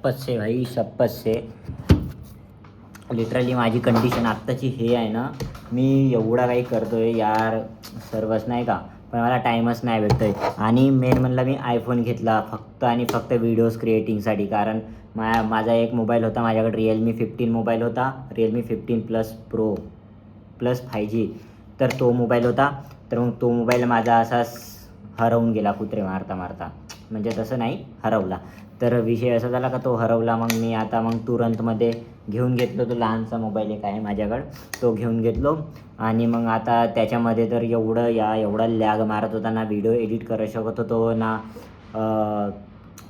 शपथ से भाई, शपथ से लिटरली माझी कंडिशन आत्ताची हे आहे ना, मी एवढा काही करतो आहे यार सर्वच नाही का, पण मला टाईमच नाही भेटतो आहे. आणि मेन म्हणलं मी आयफोन घेतला फक्त आणि फक्त व्हिडिओज क्रिएटिंगसाठी. कारण माझा एक मोबाईल होता माझ्याकडे, रिअलमी 15 मोबाईल होता, Realme 15 plus pro plus 5G. तर तो मोबाईल होता. तर मग तो मोबाईल माझा असाच हरवून गेला कुत्रे मारता मारता, म्हणजे तसं नाही हरवला. तर विषय असा झाला का तो हरवला. मग मी आता तुरंतमध्ये घेऊन घेतलो तो लहानसा मोबाईल एक आहे माझ्याकडं, तो घेऊन घेतलो. आणि मग आता त्याच्यामध्ये तर एवढा लॅग मारत होता ना, व्हिडिओ एडिट करू शकत होतो ना,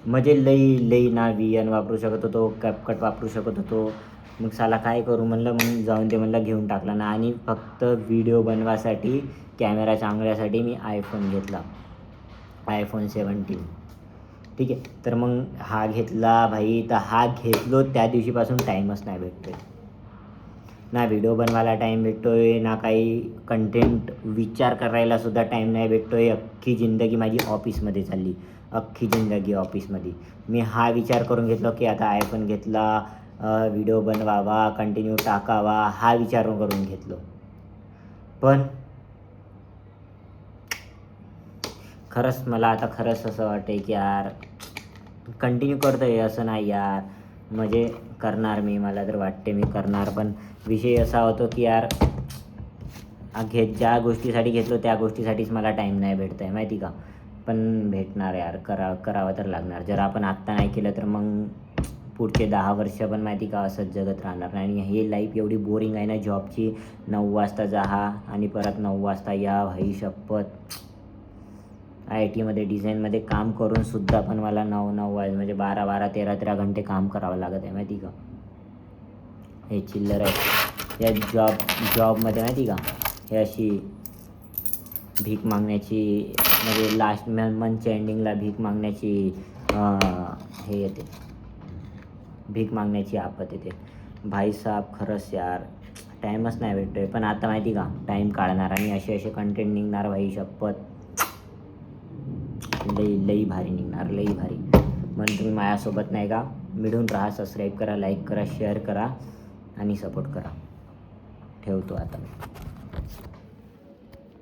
म्हणजे लई ना VN वापरू शकत होतो, कॅपकट वापरू शकत होतो. मग साला काय करू म्हणलं, मग जाऊन ते म्हणलं घेऊन टाकला ना. आणि फक्त व्हिडिओ बनवासाठी कॅमेरा चांगल्यासाठी मी आयफोन घेतला, आयफोन 17. ठीक आहे. तर मग हा घेतला भाई, तर हा घेतलो त्या दिवशीपासून टाईमच नाही भेटतो आहे. ना व्हिडिओ बनवायला टाईम भेटतो आहे, ना काही कंटेंट विचार करायलासुद्धा टाईम नाही भेटतो आहे. अख्खी जिंदगी माझी ऑफिसमध्ये चालली, अख्खी जिंदगी ऑफिसमध्ये. मी हा विचार करून घेतलो की आता आयफोन घेतला, व्हिडिओ बनवावा, कंटिन्यू टाकावा, हा विचार करून घेतलो. पण खरंच मला आता खरंच असं वाटतं की यार कंटिन्यू करतो आहे असं नाही यार, म्हणजे करणार मी, मला तर वाटते मी करणार. पण विषय असा होतो की यार ज्या गोष्टीसाठी घेतलो त्या गोष्टीसाठीच मला टाईम नाही भेटत आहे माहिती का. पण भेटणार यार, करावं तर लागणार. जर आपण आत्ता नाही केलं तर मग पुढचे 10 वर्ष पण माहिती का असंच जगत राहणार नाही. आणि हे लाईफ एवढी बोरिंग आहे ना जॉबची, 9 वाजता जा आणि परत 9 वाजता या. भाई शपथ, IITमध्ये डिझाईनमध्ये काम करूनसुद्धा पण मला 9 म्हणजे 12 13 घंटे काम करावं लागत आहे माहिती का. हे चिल्लर आहे या जॉबमध्ये माहिती का. हे अशी भीक मागण्याची, म्हणजे लास्ट मंथच्या एंडिंगला भीक मागण्याची हे येते, भीक मागण्याची आपत येते. भाईसाब खरंच यार टाईमच नाही भेटतो आहे. पण आता माहिती का टाईम काढणार आणि असे कंटेंट निघणार भाई शपथ, लई भारी निघणार, लई भारी. म्हणून तुम्ही माझ्यासोबत नाही का मिळून राहा, सबस्क्राईब करा, लाईक करा, शेअर करा आणि सपोर्ट करा. ठेवतो आता मी.